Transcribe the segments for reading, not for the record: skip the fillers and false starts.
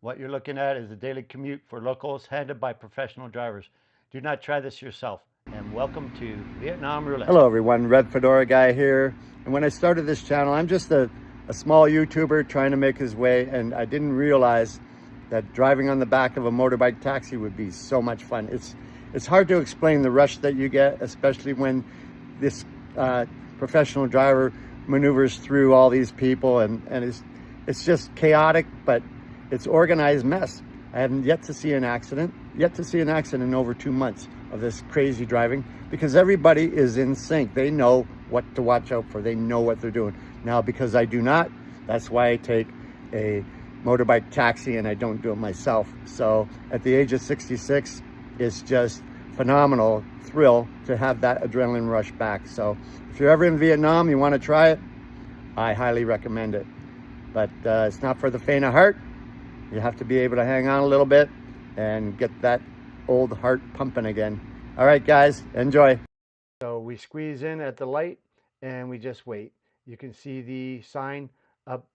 What you're looking at is a daily commute for locals handled by professional drivers. Do not try this yourself. And welcome to Vietnam Roulette. Hello everyone, Red Fedora Guy here. And when I started this channel, I'm just a small YouTuber trying to make his way, and I didn't realize that driving on the back of a motorbike taxi would be so much fun. It's hard to explain the rush that you get, especially when this professional driver maneuvers through all these people, and it's just chaotic, but it's organized mess. I haven't yet to see an accident in over 2 months of this crazy driving, because everybody is in sync. They know what to watch out for. They know what they're doing. Now, because I do not, that's why I take a motorbike taxi and I don't do it myself. So at the age of 66, it's just phenomenal thrill to have that adrenaline rush back. So if you're ever in Vietnam, you want to try it, I highly recommend it. But it's not for the faint of heart. You have to be able to hang on a little bit and get that old heart pumping again. All right, guys, enjoy. So we squeeze in at the light and we just wait. You can see the sign up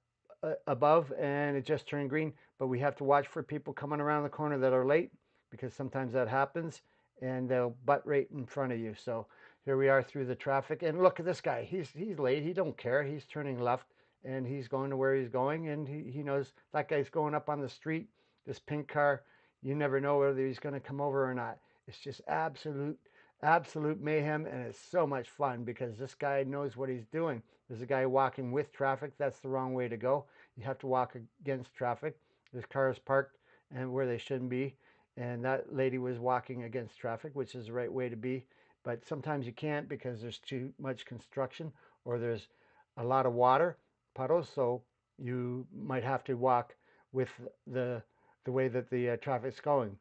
above and it just turned green, but we have to watch for people coming around the corner that are late, because sometimes that happens and they'll butt right in front of you. So here we are through the traffic, and look at this guy. He's late. He don't care. He's turning left and he's going to where he's going, and he knows that guy's going up on the street. This pink car, you never know whether he's going to come over or not. It's just absolute mayhem, and it's so much fun because this guy knows what he's doing. There's a guy walking with traffic. That's the wrong way to go. You have to walk against traffic. There's cars parked and where they shouldn't be, and that lady was walking against traffic, which is the right way to be. But sometimes you can't because there's too much construction or there's a lot of water, puddles, so you might have to walk with the way that the traffic's going.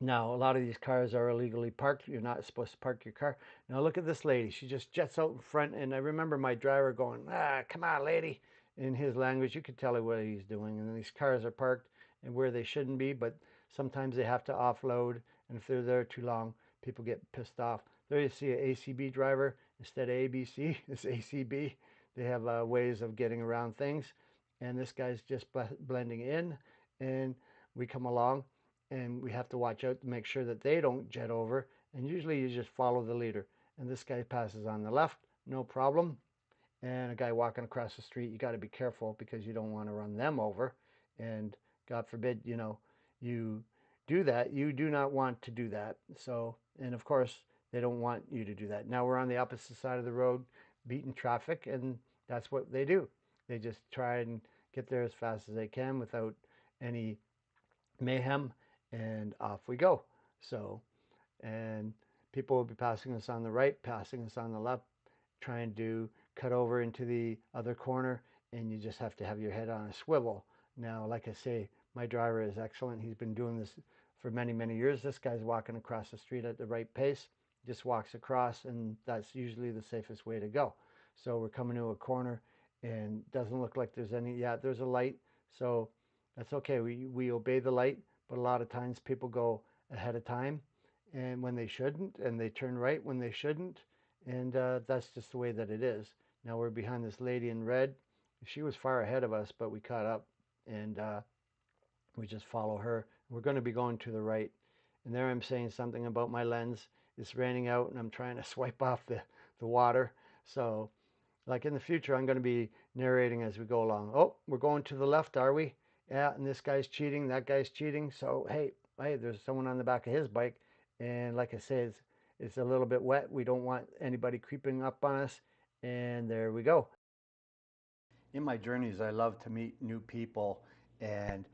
Now, a lot of these cars are illegally parked. You're not supposed to park your car. Now, look at this lady. She just jets out in front, and I remember my driver going, come on, lady. In his language, you could tell what he's doing. And these cars are parked and where they shouldn't be, but sometimes they have to offload, and if they're there too long, people get pissed off. There you see an ACB driver. Instead of ABC, it's ACB. They have ways of getting around things, and this guy's just blending in, and we come along, and we have to watch out to make sure that they don't jet over, and usually you just follow the leader. And this guy passes on the left, no problem, and a guy walking across the street, you got to be careful because you don't want to run them over, and God forbid, you do that. You do not want to do that. So, and of course, they don't want you to do that. Now we're on the opposite side of the road, beating traffic, and that's what they do. They just try and get there as fast as they can without any mayhem, and off we go. So, and people will be passing us on the right, passing us on the left, trying to cut over into the other corner, and you just have to have your head on a swivel. Now, like I say, my driver is excellent. He's been doing this for many, many years. This guy's walking across the street at the right pace, just walks across, and that's usually the safest way to go. So we're coming to a corner, and doesn't look like there's any, there's a light, so that's okay. We obey the light, but a lot of times people go ahead of time, and when they shouldn't, and they turn right when they shouldn't, and that's just the way that it is. Now we're behind this lady in red. She was far ahead of us, but we caught up, and we just follow her. We're going to be going to the right, and there I'm saying something about my lens. It's raining out, and I'm trying to swipe off the water. So, like in the future, I'm going to be narrating as we go along. Oh, we're going to the left, are we? Yeah, and this guy's cheating, that guy's cheating. So, hey, there's someone on the back of his bike. And like I say, it's a little bit wet. We don't want anybody creeping up on us. And there we go. In my journeys, I love to meet new people. And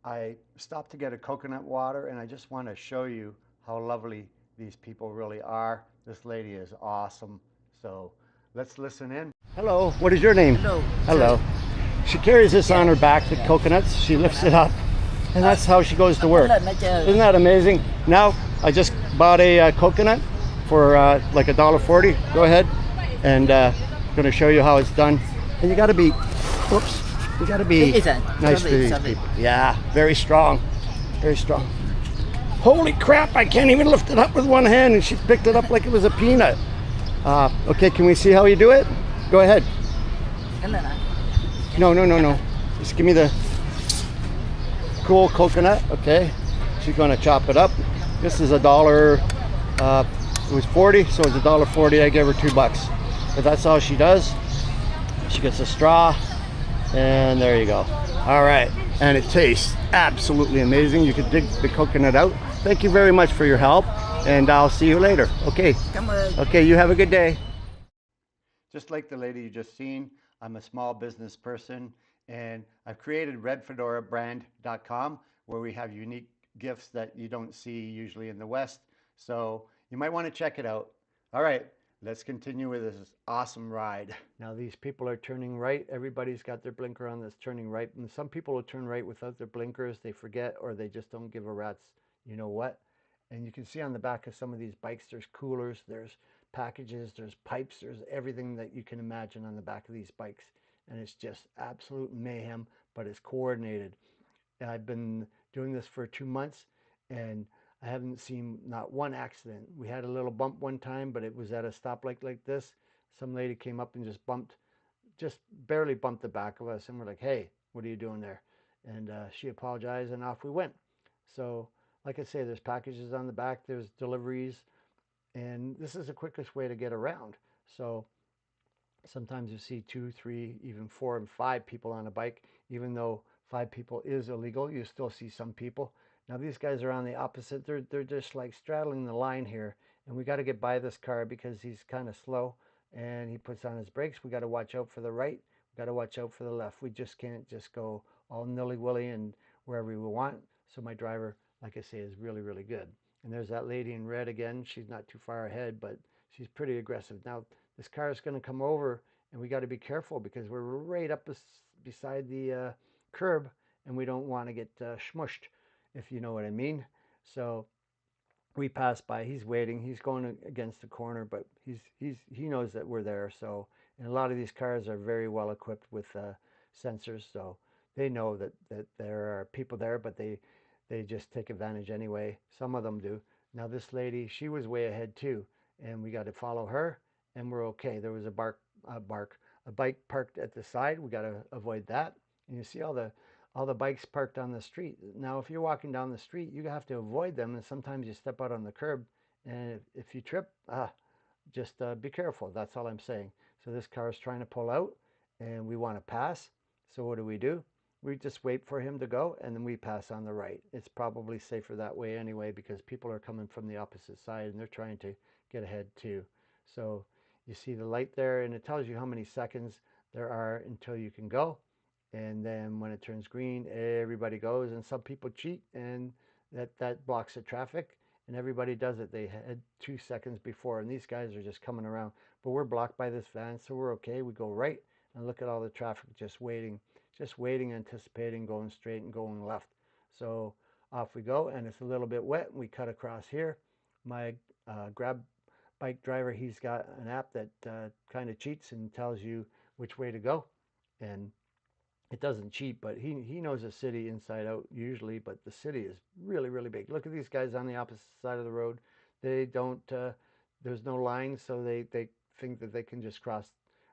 I stopped to get a coconut water, and I just want to show you how lovely these people really are. This lady is awesome. So let's listen in. Hello, what is your name? Hello. Hello. She carries this on her back, the coconuts. She lifts it up, and that's how she goes to work. Isn't that amazing? Now, I just bought a coconut for like $1.40. Go ahead, and I'm going to show you how it's done. And you got to be, whoops, you got to be nice to these people. Yeah, very strong, very strong. Holy crap, I can't even lift it up with one hand, and she picked it up like it was a peanut. Okay, can we see how you do it? Go ahead. No. Just give me the cool coconut. Okay, she's going to chop it up. This is $1. It was 40, so it's $1.40. I gave her $2, but that's all she does. She gets a straw, and there you go. All right, and it tastes absolutely amazing. You can dig the coconut out. Thank you very much for your help, and I'll see you later. Okay. Okay, you have a good day. Just like the lady you just seen, I'm a small business person, and I've created redfedorabrand.com, where we have unique gifts that you don't see usually in the West. So you might want to check it out. All right, let's continue with this awesome ride. Now these people are turning right. Everybody's got their blinker on that's turning right. And some people will turn right without their blinkers. They forget, or they just don't give a rat's you know what. And you can see on the back of some of these bikes, there's coolers, there's packages, there's pipes, there's everything that you can imagine on the back of these bikes. And it's just absolute mayhem, but it's coordinated. And I've been doing this for 2 months, and I haven't seen not one accident. We had a little bump one time, but it was at a stoplight like this. Some lady came up and just barely bumped the back of us, and we're like, hey, what are you doing there? And she apologized, and off we went. So like I say, there's packages on the back, there's deliveries, and this is the quickest way to get around. So sometimes you see 2, 3, even 4 and 5 people on a bike. Even though 5 people is illegal, you still see some people. Now these guys are on the opposite. They're just like straddling the line here, and we got to get by this car because he's kind of slow, and he puts on his brakes. We got to watch out for the right. We got to watch out for the left. We just can't just go all nilly-willy and wherever we want. So my driver, like I say, is really, really good. And there's that lady in red again. She's not too far ahead, but she's pretty aggressive. Now this car is going to come over, and we got to be careful because we're right up beside the curb, and we don't want to get smushed, if you know what I mean. So we pass by. He's waiting. He's going against the corner, but he knows that we're there. So, and a lot of these cars are very well equipped with sensors, so they know that there are people there, but they just take advantage anyway. Some of them do. Now this lady, she was way ahead too, and we got to follow her, and we're okay. There was a bike parked at the side. We got to avoid that. And you see all the bikes parked on the street. Now, if you're walking down the street, you have to avoid them, and sometimes you step out on the curb, and if you trip, just be careful. That's all I'm saying. So this car is trying to pull out, and we want to pass. So what do? We just wait for him to go, and then we pass on the right. It's probably safer that way anyway, because people are coming from the opposite side, and they're trying to get ahead too. So you see the light there, and it tells you how many seconds there are until you can go. And then when it turns green, everybody goes, and some people cheat, and that blocks the traffic, and everybody does it. They had 2 seconds before, and these guys are just coming around, but we're blocked by this van, so we're okay. We go right, and look at all the traffic just waiting, anticipating, going straight and going left. So off we go, and it's a little bit wet. We cut across here. My grab bike driver, he's got an app that kind of cheats and tells you which way to go, and it doesn't cheat, but he knows the city inside out usually, but the city is really, really big. Look at these guys on the opposite side of the road. They don't, there's no lines, so they think that they can just cross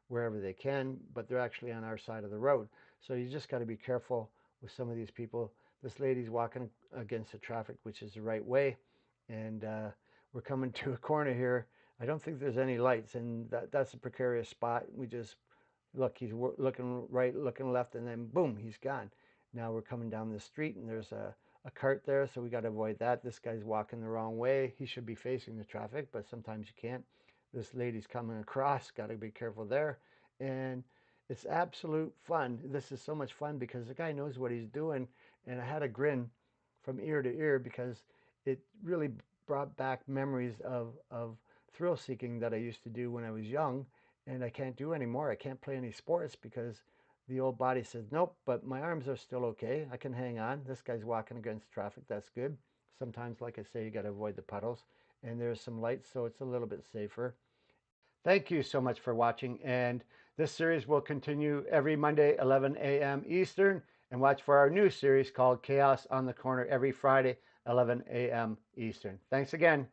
wherever they can, but they're actually on our side of the road. So you just got to be careful with some of these people. This lady's walking against the traffic, which is the right way, and we're coming to a corner here. I don't think there's any lights, and that's a precarious spot. We just look, he's looking right, looking left, and then boom, he's gone. Now we're coming down the street, and there's a cart there, so we got to avoid that. This guy's walking the wrong way. He should be facing the traffic, but sometimes you can't. This lady's coming across, got to be careful there. And it's absolute fun. This is so much fun because the guy knows what he's doing, and I had a grin from ear to ear because it really brought back memories of thrill seeking that I used to do when I was young, and I can't do anymore. I can't play any sports because the old body says nope, but my arms are still okay. I can hang on. This guy's walking against traffic. That's good. Sometimes, like I say, you got to avoid the puddles, and there's some lights, so it's a little bit safer. Thank you so much for watching, and this series will continue every Monday, 11 a.m. Eastern, and watch for our new series called Chaos on the Corner every Friday, 11 a.m. Eastern. Thanks again.